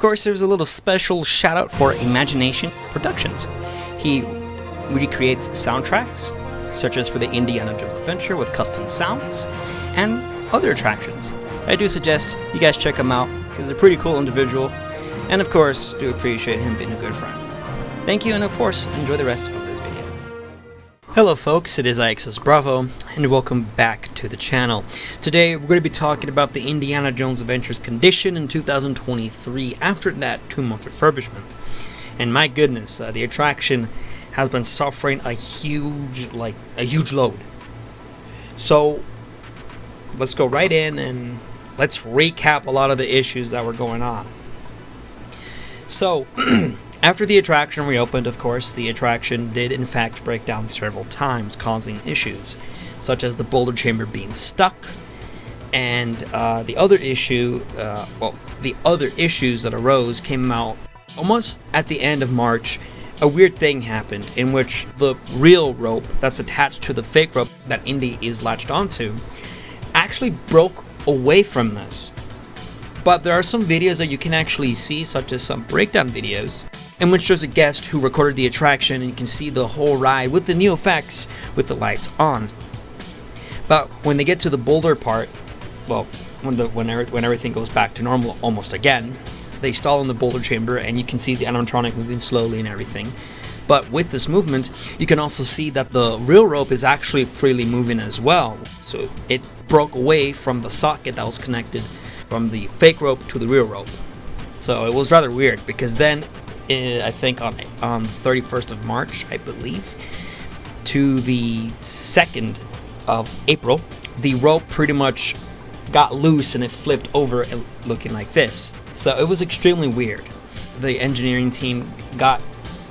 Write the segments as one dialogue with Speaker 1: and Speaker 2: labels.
Speaker 1: course, there's a little special shout out for Imagination Productions. He recreates soundtracks, such as for the Indiana Jones Adventure with custom sounds, and other attractions. I do suggest you guys check him out, because he's a pretty cool individual, and of course, do appreciate him being a good friend. Thank you, and of course, enjoy the rest of this video. Hello folks, it is IXS Bravo, and welcome back to the channel. Today, we're going to be talking about the Indiana Jones Adventure's condition in 2023 after that 2-month refurbishment. And my goodness, the attraction has been suffering a huge load. So, let's go right in and let's recap a lot of the issues that were going on. So, after the attraction reopened, of course, the attraction did in fact break down several times, causing issues, such as the boulder chamber being stuck, and the other issues that arose came out almost at the end of March. A weird thing happened in which the real rope that's attached to the fake rope that Indy is latched onto actually broke away from this. But there are some videos that you can actually see, such as some breakdown videos, in which there's a guest who recorded the attraction, and you can see the whole ride with the new effects with the lights on. But when they get to the boulder part, well, when everything goes back to normal almost again, they stall in the boulder chamber, and you can see the animatronic moving slowly and everything. But with this movement, you can also see that the real rope is actually freely moving as well. So it broke away from the socket that was connected from the fake rope to the real rope. So it was rather weird, because then I think on 31st of March, I believe, to the 2nd of April, the rope pretty much got loose and it flipped over looking like this. So it was extremely weird. The engineering team got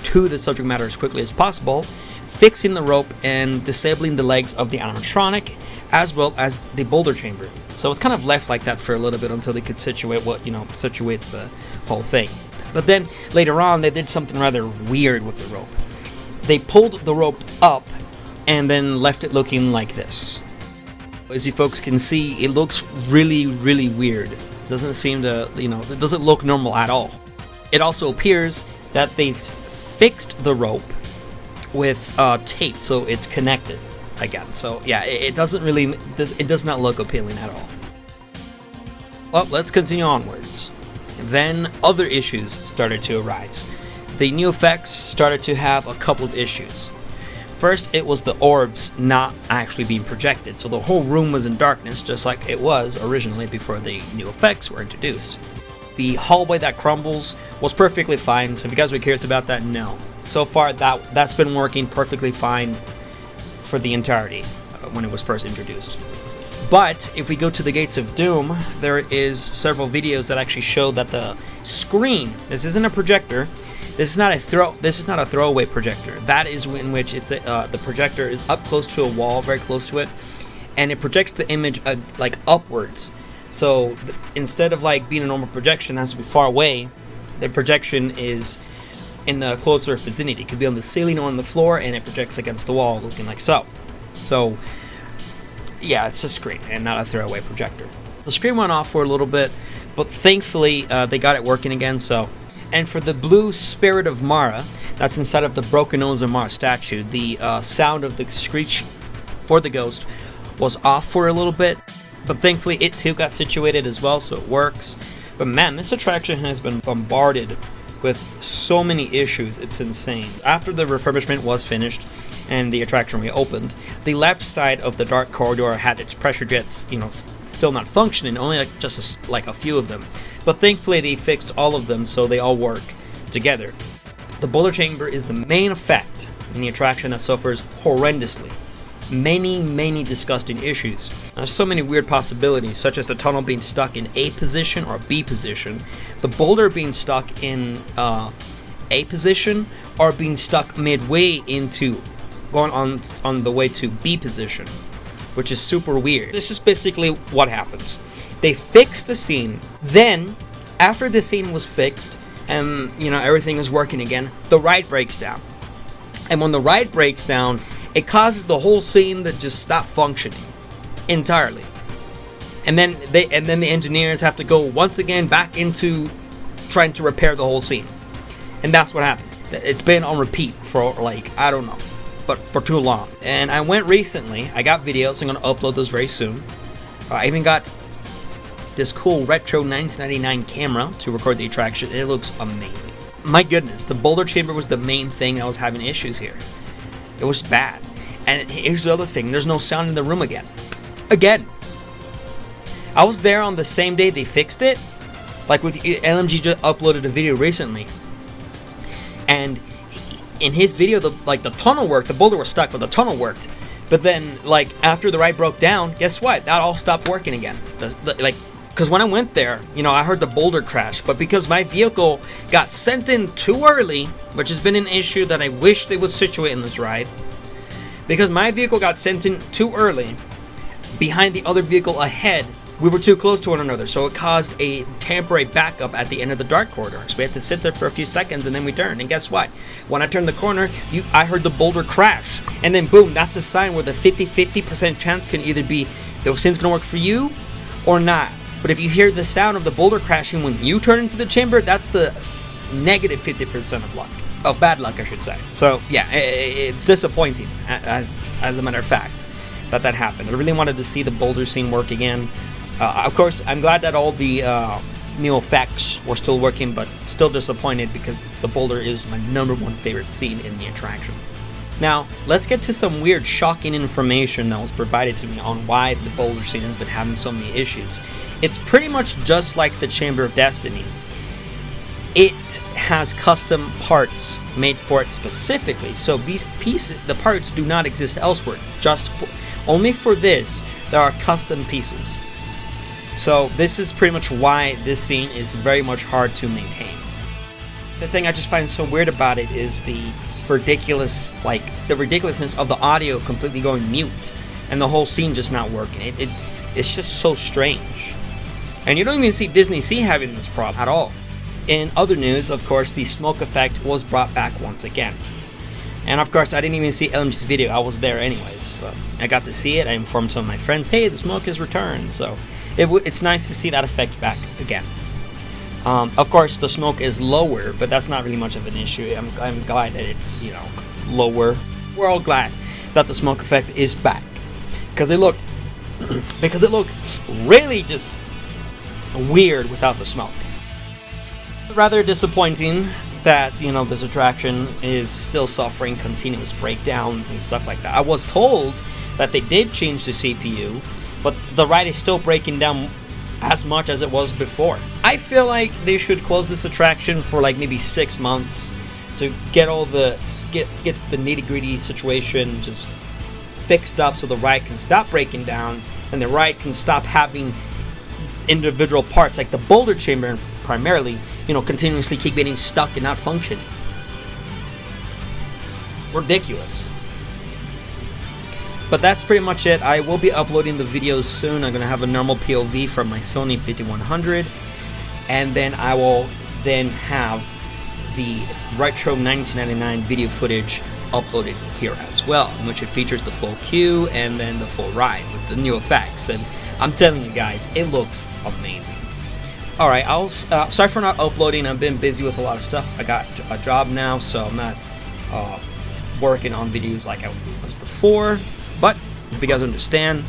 Speaker 1: to the subject matter as quickly as possible, fixing the rope and disabling the legs of the animatronic, as well as the boulder chamber. So it's kind of left like that for a little bit until they could situate the whole thing. But then later on, they did something rather weird with the rope. They pulled the rope up and then left it looking like this. As you folks can see, it looks really, really weird. Doesn't seem to, it doesn't look normal at all. It also appears that they've fixed the rope with tape, so it's connected again. So yeah, it does not look appealing at all. Well, let's continue onwards. Then other issues started to arise. The new effects started to have a couple of issues. First, it was the orbs not actually being projected, so the whole room was in darkness, just like it was originally before the new effects were introduced. The hallway that crumbles was perfectly fine, so if you guys were curious about that, no. So far, that's been working perfectly fine for the entirety when it was first introduced. But if we go to the Gates of Doom, there is several videos that actually show that the screen, this isn't a projector, this is not a throwaway projector. That is in which the projector is up close to a wall, very close to it, and it projects the image like upwards. So instead of like being a normal projection that has to be far away, the projection is in a closer vicinity. It could be on the ceiling or on the floor, and it projects against the wall, looking like so. So yeah, it's a screen and not a throwaway projector. The screen went off for a little bit, but thankfully they got it working again. So, and for the blue spirit of Mara that's inside of the broken nose of Mara statue, the sound of the screech for the ghost was off for a little bit, but thankfully it too got situated as well, so it works. But man, this attraction has been bombarded with so many issues, it's insane. After the refurbishment was finished and the attraction reopened, the left side of the dark corridor had its pressure jets, still not functioning, only like a few of them. But thankfully they fixed all of them, so they all work together. The boulder chamber is the main effect in the attraction that suffers horrendously. Many disgusting issues. There's so many weird possibilities, such as the tunnel being stuck in A position or B position, the boulder being stuck in A position, or being stuck midway into going on the way to B position, which is super weird. This is basically what happens. They fix the scene, then after the scene was fixed and everything is working again, the ride breaks down. And when the ride breaks down, it causes the whole scene to just stop functioning entirely. And then the engineers have to go once again back into trying to repair the whole scene. And that's what happened. It's been on repeat for like, I don't know, but for too long. And I went recently, I got videos, I'm going to upload those very soon. I even got this cool retro 1999 camera to record the attraction. It looks amazing. My goodness, the boulder chamber was the main thing that was having issues here. It was bad. And here's the other thing, there's no sound in the room again. Again. I was there on the same day they fixed it. Like with LMG just uploaded a video recently. And in his video, the tunnel worked, the boulder was stuck, but the tunnel worked. But then, like, after the ride broke down, guess what? That all stopped working again. Because when I went there, you know, I heard the boulder crash. But because my vehicle got sent in too early, which has been an issue that I wish they would situate in this ride. Because my vehicle got sent in too early, behind the other vehicle ahead, we were too close to one another, so it caused a temporary backup at the end of the dark corridor. So we had to sit there for a few seconds and then we turned. And guess what? When I turned the corner, I heard the boulder crash. And then boom, that's a sign where the 50% chance can either be the scene's gonna work for you or not. But if you hear the sound of the boulder crashing when you turn into the chamber, that's the negative 50% of luck. Of bad luck, I should say. So yeah, it's disappointing, as a matter of fact, that happened. I really wanted to see the boulder scene work again. Of course, I'm glad that all the new effects were still working, but still disappointed because the boulder is my #1 favorite scene in the attraction. Now, let's get to some weird, shocking information that was provided to me on why the boulder scene has been having so many issues. It's pretty much just like the Chamber of Destiny. It has custom parts made for it specifically, so these pieces, the parts do not exist elsewhere. Only for this, there are custom pieces. So this is pretty much why this scene is very much hard to maintain. The thing I just find so weird about it is the ridiculousness of the audio completely going mute and the whole scene just not working. It's just so strange. And you don't even see Disney Sea having this problem at all. In other news, of course, the smoke effect was brought back once again. And of course, I didn't even see LMG's video. I was there anyways. So I got to see it. I informed some of my friends, hey, the smoke has returned. So it's nice to see that effect back again. Of course, the smoke is lower, but that's not really much of an issue. I'm glad that it's, you know, lower. We're all glad that the smoke effect is back. Because it looked really just weird without the smoke. Rather disappointing that, you know, this attraction is still suffering continuous breakdowns and stuff like that. I was told that they did change the CPU, but the ride is still breaking down as much as it was before. I feel like they should close this attraction for like maybe 6 months to get the nitty-gritty situation just fixed up so the ride can stop breaking down and the ride can stop having individual parts like the boulder chamber primarily, you know, continuously keep getting stuck and not functioning. It's ridiculous. But that's pretty much it. I will be uploading the videos soon. I'm going to have a normal POV from my Sony 5100. And then I will then have the retro 1999 video footage uploaded here as well, in which it features the full queue and then the full ride with the new effects. And I'm telling you guys, it looks amazing. Alright, sorry for not uploading. I've been busy with a lot of stuff. I got a job now, so I'm not working on videos like I was before. But, hope you guys understand.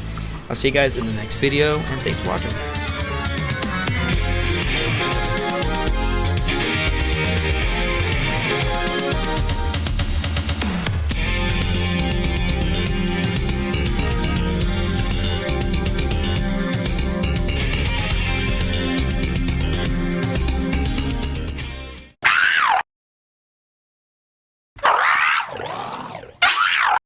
Speaker 1: I'll see you guys in the next video, and thanks for watching.